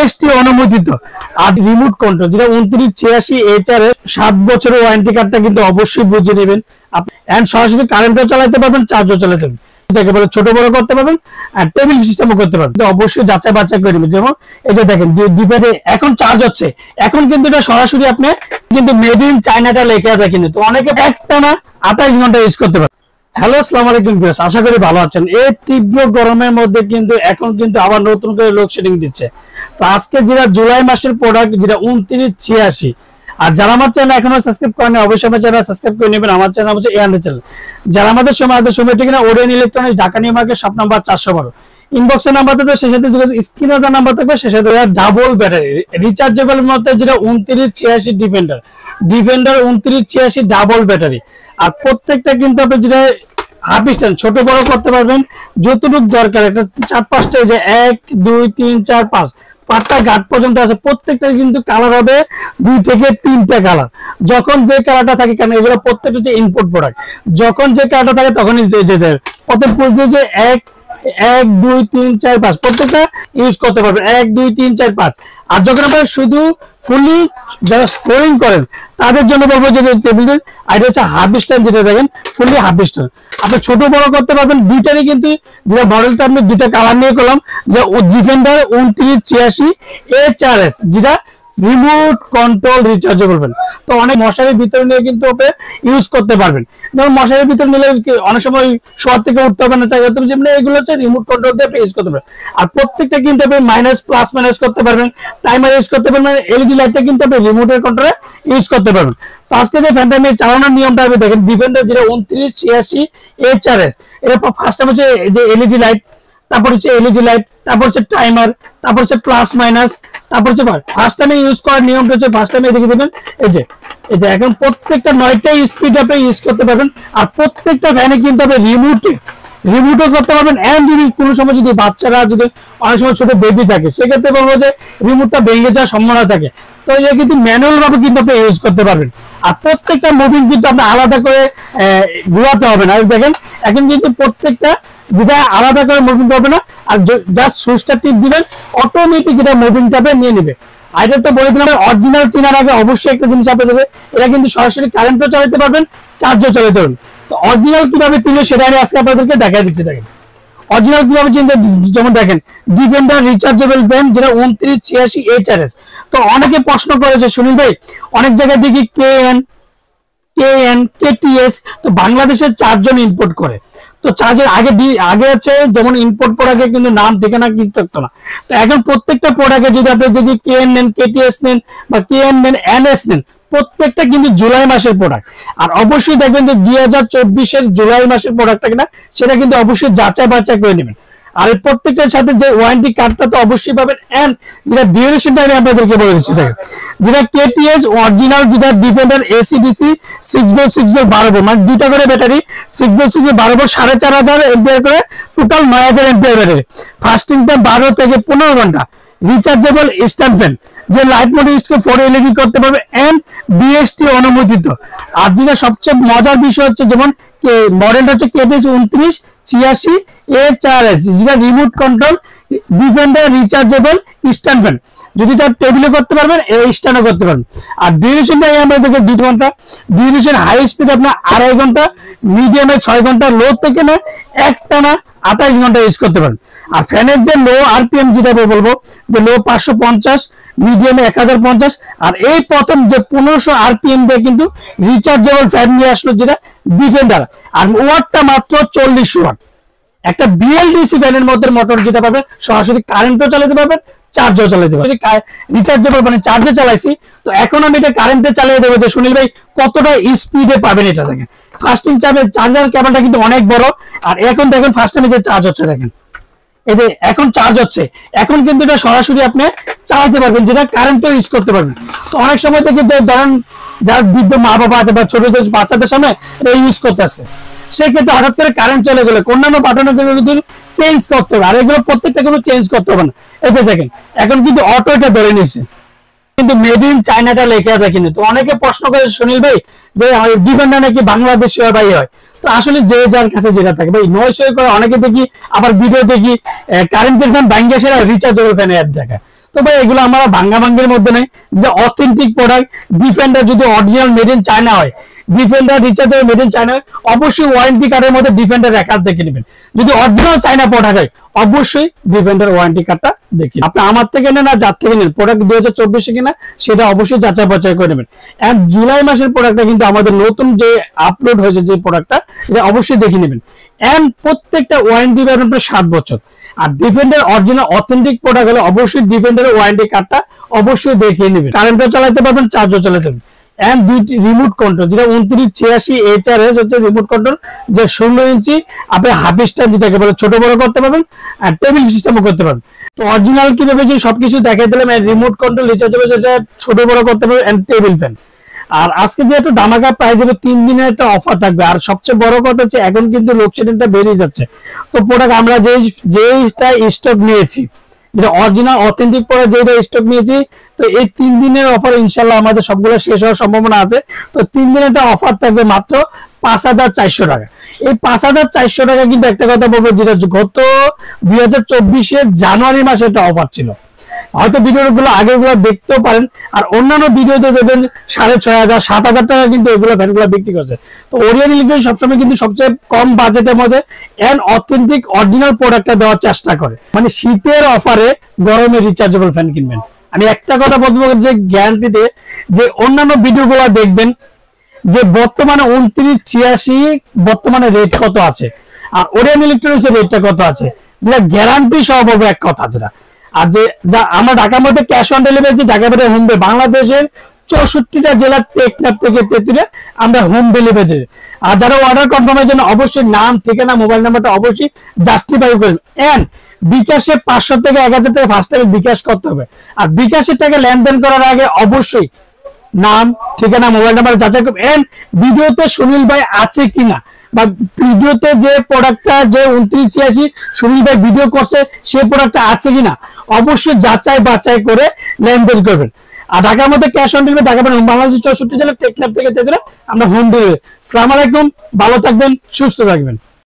BST অনুমোদিত আর remote control যেটা 2986HR এর 7 বছরের ওয়ারেন্টি কার্ডটা কিন্তু অবশ্যই বুঝে নেবেন। আপনি সরাসরি কারেন্টও চালাতে পারবেন, চার্জও চালাতে পারবেন, একেবারে ছোট বড় করতে পারবেন আর টেবিল সিস্টেমও করতে পারবেন। তো অবশ্যই যাচাই বাছাই করে নেবেন। যেমন এই যে দেখেন ডিভাইসে এখন চার্জ হচ্ছে, এখন কিন্তু এটা সরাসরি আপনি কিন্তু মেড ইন চায়নাটা লেখা আছে কিন্তু, তো অনেকে একটানা 28 ঘন্টা ইউজ করতে পারবেন। হ্যালো, আসসালামু আলাইকুম ভিউয়ার্স, আশা করি ভালো আছেন। এই তীব্র গরমের মধ্যে কিন্তু এখন কিন্তু আবার নতুন করে লোডশেডিং দিচ্ছে। তো আজকে যেটা জুলাই মাসের প্রোডাক্ট যেটা 2986, আর যারা আমার চ্যানেল এখনো সাবস্ক্রাইব করেন অবশ্যই আমার চ্যানেল সাবস্ক্রাইব করে নেবেন। আমার চ্যানেল হচ্ছে এআরএন চ্যানেল। যারা আমাদের সময় ঠিকানা Orion electronics, Dhaka New Market, shop number 412, ইনবক্সের নাম্বার থাকবে, সেই সাথে স্ক্রিনে নাম্বার থাকবে, সেই সাথে ডাবল ব্যাটারি রিচার্জেবল মধ্যে যেটা 2986 ডিফেন্ডার 2986 ডাবল ব্যাটারি। আর প্রত্যেকটা কিন্তু আপনি যেটা হাফ স্ট্যান্ড ছোট বড় করতে পারবেন যতটুকু দরকার। একটা 4-5টা যে 1 2 3 4 5 5টা গার্ড পর্যন্ত আছে, প্রত্যেকটা কিন্তু কালার হবে 2 থেকে 3টা কালার। যখন যে কালারটা থাকে, কারণ এগুলো প্রত্যেকটা হচ্ছে ইনপুট প্রোডাক্ট, যখন যে কালারটা থাকে তখনই যেতে প্রত্যেক পুরো যে 1 2 3 4 5 প্রত্যেকটা ইউজ করতে পারবেন 1 2 3 4 5। আর যখন আপনারা শুধু ফুলি যারা স্টোরিং করেন তাদের জন্য বলবো যে টেবিলের আইডিয়া হচ্ছে হাফ স্ট্যান্ড, যেটা দেখেন ফুলি হাফ স্ট্যান্ড। আপনি ছোট বড় করতে পারবেন দুইটারই, কিন্তু যেটা মডেলটা আমি দুইটা কালার নিয়ে করলাম, যে ডিফেন্ডার 2986HR যেটা রিমোট কন্ট্রোল রিচার্জেবল পেন। তো অনেক মশারির ভিতরে নিয়ে কিন্তু আপনি ইউজ করতে পারবেন। যেমন মশারির ভিতরে নিলে অনেক সময় শোয়ার থেকে উঠতে হবে না, চাই যেমন এগুলো হচ্ছে রিমোট কন্ট্রোল দিয়ে আপনি ইউজ করতে পারবেন। আর প্রত্যেকটা কিন্তু আপনি মাইনাস প্লাস মাইনাস করতে পারবেন, টাইমার ইউজ করতে পারবেন, এলইডি লাইটটা কিন্তু আপনি রিমোটের কন্ট্রোলে ইউজ করতে পারবেন। তো আজকে যে ফ্যানটা নিয়ে চালানোর নিয়মটা আপনি দেখেন, ডিফেন্ডার যেটা 2986HS, এটা ফার্স্ট হচ্ছে যে এলইডি লাইট, তারপর হচ্ছে এলইডি লাইট, তারপর হচ্ছে টাইমার, তারপর হচ্ছে প্লাস মাইনাস, তারপর হচ্ছে ফার্স্ট টাইমে ইউজ করার নিয়মটা হচ্ছে ফার্স্ট টাইমে দেখে দেবেন এই যে এখন প্রত্যেকটা 9টা স্পিড আপনি ইউজ করতে পারবেন। আর প্রত্যেকটা ফ্যানে কিন্তু আপনি রিমোটও করতে পারবেন। এন্ড যদি কোনো সময় যদি বাচ্চারা যদি অনেক সময় ছোট বেবি থাকে, সেক্ষেত্রে বলবো যে রিমোটটা ভেঙে যাওয়ার সম্ভাবনা থাকে, তো এটা কিন্তু ম্যানুয়াল ভাবে কিন্তু আপনি ইউজ করতে পারবেন। আর প্রত্যেকটা মুভিং কিন্তু আপনি আলাদা করে ঘুরাতে হবে না। দেখেন এখন কিন্তু প্রত্যেকটা যেটা আলাদা করে মুভিং করবে না, আর জাস্ট সুইচটা টিপ দিবেন, অটোমেটিক এটা মুভিংটা নিয়ে নেবে। আর এটা তো বলে দিলাম, অরিজিনাল চেনার আগে অবশ্যই একটা জিনিস আপনি দেবে, এটা কিন্তু সরাসরি কারেন্টও চালাতে পারবেন, চার্জও চালাতে পারবেন। তো অরিজিনাল কিভাবে চিনবে সেটা আমি আজকে আপনাদেরকে দেখাই দিচ্ছি। দেখেন অরিজিনাল কিভাবে চিনতে, যেমন দেখেন ডিফেন্ডার রিচার্জেবল ফ্যান যেটা 2986HS। তো অনেকে প্রশ্ন করেছে, সুনীল ভাই অনেক জায়গায় দেখি KN KTS, তো বাংলাদেশের 4 জন ইম্পোর্ট করে। তো চার্জের আগে আছে যেমন ইম্পোর্ট প্রোডাক্টে কিন্তু নাম ঠিকানা কিন্তু থাকতো না। তো এখন প্রত্যেকটা প্রোডাক্টে যদি আপনি যদি KN নেন, KTS নেন বা KN নেন, NS নেন, প্রত্যেকটা কিন্তু জুলাই মাসের প্রোডাক্ট। আর অবশ্যই দেখবেন যে 2024-এর জুলাই মাসের প্রোডাক্টটা কিনা সেটা কিন্তু অবশ্যই যাচাই বাছাই করে নেবেন। আর প্রত্যেকটার সাথে যে ওয়ারেন্টি কার্ডটা তো অবশ্যই পাবেন। এন্ড যেটা ডিউরেশনটা আমি আপনাদেরকে বলে দিচ্ছি, দেখেন যেটা KTS অরিজিনাল যেটা ডিফেন্ডার ACDC 6 12 মানে দুইটা করে ব্যাটারি 6 12 4500 এম্পিয়ার করে, টোটাল 9000 এম্পিয়ার ব্যাটারি, ফাস্টিংটা 12 থেকে 15 ঘন্টা, রিচার্জেবল স্ট্যান্ড ফ্যান, যে লাইট মোড ইউজ করে 4 LED করতে পারবে, এন্ড বিএসটি অনুমোদিত। আর যেটা সবচেয়ে মজার বিষয় হচ্ছে, যেমন মডেলটা হচ্ছে KTS 2986HS, যেটা remote control defender rechargeable stand fan, যদি তার টেবিলে করতে পারবেন, স্ট্যান্ডও করতে পারবেন। আর ডিউরেশনটা আমাদেরকে 2 ঘন্টা, ডিউরেশন হাই স্পিড আপনার 2.5 ঘন্টা, মিডিয়ামে 6 ঘন্টা, লো থেকে না একটানা 28 ঘন্টা ইউজ করতে পারেন। আর ফ্যানের যে লো RPM যেটা বলবো, যে লো 550, মিডিয়ামে 1050, আর এই প্রথম যে 1500 RPM দিয়ে কিন্তু রিচার্জেবল ফ্যান নিয়ে আসলো যেটা ডিফেন্ডার। আর ওয়াটটা মাত্র 40 ওয়াট, একটা BLDC ফ্যানের মধ্যে মোটর যেটা পাবেন, সরাসরি কারেন্টও চালাতে পারবেন, চার্জও চালাতে পারবেন। রিচার্জেবল মানে চার্জে চালাইছি, তো এখন আমি এটা কারেন্টে চালিয়ে দেবো যে সুনীল ভাই কতটা স্পিডে পাবেন এটা। দেখেন ফাস্টিং চার্জার কেবলটা কিন্তু অনেক বড়। আর এখন দেখেন ফার্স্ট টাইমে যে চার্জ হচ্ছে, দেখেন এই যে এখন চার্জ হচ্ছে, এখন কিন্তু এটা সরাসরি আপনি চালাতে পারবেন, যেটা কারেন্টও ইউজ করতে পারবেন। তো অনেক সময় থেকে যে ধরেন যারা বৃদ্ধ মা বাবা আছে বা ছোট বাচ্চাদের সামনে এটা ইউজ করতে আসছে, সেক্ষেত্রে হঠাৎ করে কারেন্ট চলে গেলে অন্যান্য বাটনের কিন্তু চেঞ্জ করতে হবে, আর এগুলো প্রত্যেকটা কিন্তু চেঞ্জ করতে হবে না। এই যে দেখেন এখন কিন্তু অটো এটা ধরে নিয়েছে, কিন্তু মেড ইন চায়নাটা লেখা আছে কিন্তু। তো অনেকে প্রশ্ন করে সুনীল ভাই যে ডিফেন্ডার নাকি বাংলাদেশি হয়। তো আসলে যে যার কাছে যেটা থাকে ভাই, 900 করে অনেকে দেখি, আবার ভিডিও দেখি কারেন্টের ফ্যান ভাঙ্গিয়ে সেটা রিচার্জেবল ফ্যান অ্যাড দেখায়। তো ভাই এগুলো আমরা ভাঙ্গা ভাঙ্গের মধ্যে নেই, যে অথেন্টিক প্রোডাক্ট। ডিফেন্ডার যদি অরিজিনাল মেড ইন চায়না হয়, defender rechargeable made in China হয়, অবশ্যই ওয়ারেন্টি কার্ডের মধ্যে ডিফেন্ডার রেকর্ড দেখে নেবেন। যদি অরিজিনাল চায়না প্রোডাক্ট হয় অবশ্যই ডিফেন্ডার ওয়ারেন্টি কার্ডটা দেখে। আপনি আমার থেকে নেন আর যার থেকে নেন, প্রোডাক্ট 2024 কিনা সেটা অবশ্যই যাচাই বাছাই করে নেবেন। এন্ড জুলাই মাসের প্রোডাক্টটা কিন্তু আমাদের নতুন যে আপলোড হয়েছে যে প্রোডাক্টটা, এটা অবশ্যই দেখে নেবেন। এন্ড প্রত্যেকটা ওয়ারেন্টি পাবেন আপনার 7 বছর। আর ডিফেন্ডার অরিজিনাল অথেন্টিক প্রোডাক্ট হলে অবশ্যই ডিফেন্ডারের ওয়ারেন্টি কার্ডটা অবশ্যই দেখিয়ে নেবেন। কারেন্টও চালাতে পারবেন, চার্জও চালাতে পারবেন। এন্ড দুইটি রিমোট কন্ট্রোল, যেটা 2986 HRS হচ্ছে রিমোট কন্ট্রোল, যে 16 ইঞ্চি আপনি হাফ স্ট্যান্ড যেটাকে বলে ছোট বড় করতে পারবেন, আর টেবিল সিস্টেমও করতে পারবেন। তো অরিজিনাল কিভাবে যে সবকিছু দেখাই দিলাম, রিমোট কন্ট্রোল রিচার্জেবল, যেটা ছোট বড় করতে পারবেন, এন্ড টেবিল ফ্যান। আর আজকে যেহেতু দামাকা প্রাইস দেবে, 3 দিনের একটা অফার থাকবে। আর সবচেয়ে বড় কথা হচ্ছে এখন কিন্তু লোডশেডিংটা বেরিয়ে যাচ্ছে। তো প্রোডাক্ট আমরা যেইটা স্টক নিয়েছি, যেটা অরিজিনাল অথেন্টিক প্রোডাক্ট যেটা স্টক নিয়েছি, তো এই 3 দিনের অফার ইনশাল্লাহ আমাদের সবগুলো শেষ হওয়ার সম্ভাবনা আছে। তো 3 দিনের একটা অফার থাকবে মাত্র 5400 টাকা। এই 5400 টাকা কিন্তু একটা কথা বলবো, যেটা গত 2024 জানুয়ারি মাসে একটা অফার ছিল। হয়তো ভিডিওগুলো আগেগুলো দেখতেও পারেন, আর অন্যান্য ভিডিওতে দেবেন 6500 7000 টাকা কিন্তু এগুলো ফ্যানগুলো বিক্রি করছে। তো ওরিয়ন ইলেকট্রনিক্স সবসময় কিন্তু সবচেয়ে কম বাজেটের মধ্যে এন্ড অথেন্টিক অরিজিনাল প্রোডাক্টটা দেওয়ার চেষ্টা করে। মানে শীতের অফারে গরমে রিচার্জেবল ফ্যান কিনবেন। আমি একটা কথা বলবো, যে গ্যারান্টিতে, যে অন্যান্য ভিডিওগুলো দেখবেন যে বর্তমানে 2986 বর্তমানে রেট কত আছে, আর ওরিয়ন ইলেকট্রনিক্স এর রেটটা কত আছে, যেটা গ্যারান্টি সহ বলবো এক কথা যেটা। আর যে আমরা ঢাকার মধ্যে ক্যাশ অন ডেলিভারি, যে ঢাকা বাইরে হোম ডেলিভারি, বাংলাদেশের 64টা জেলার টেকনাফ থেকে তেতুলিয়া আমরা হোম ডেলিভারি। আর যারা অর্ডার কনফার্মের জন্য অবশ্যই নাম, ঠিকানা, মোবাইল নাম্বারটা অবশ্যই জাস্টিফাই করবেন। এন্ড বিকাশে 500 থেকে 1000 টাকা ফার্স্ট টাইমে বিকাশ করতে হবে। আর বিকাশের টাকা লেনদেন করার আগে অবশ্যই নাম, ঠিকানা, মোবাইল নাম্বার যাচাই করবেন। এন্ড ভিডিওতে সুনীল ভাই আছে কিনা, বা ভিডিওতে যে প্রোডাক্টটা যে 2986 সুনীল ভাই ভিডিও করছে সেই প্রোডাক্টটা আছে কিনা অবশ্যই যাচাই বাছাই করে লেনদেন করবেন। আর ঢাকার মধ্যে ক্যাশ অন ডেলিভারি, ঢাকা বাংলাদেশের 64 জেলা টেকনাফ থেকে আমরা হোম ডেলিভারি। আসসালামু আলাইকুম, ভালো থাকবেন, সুস্থ থাকবেন।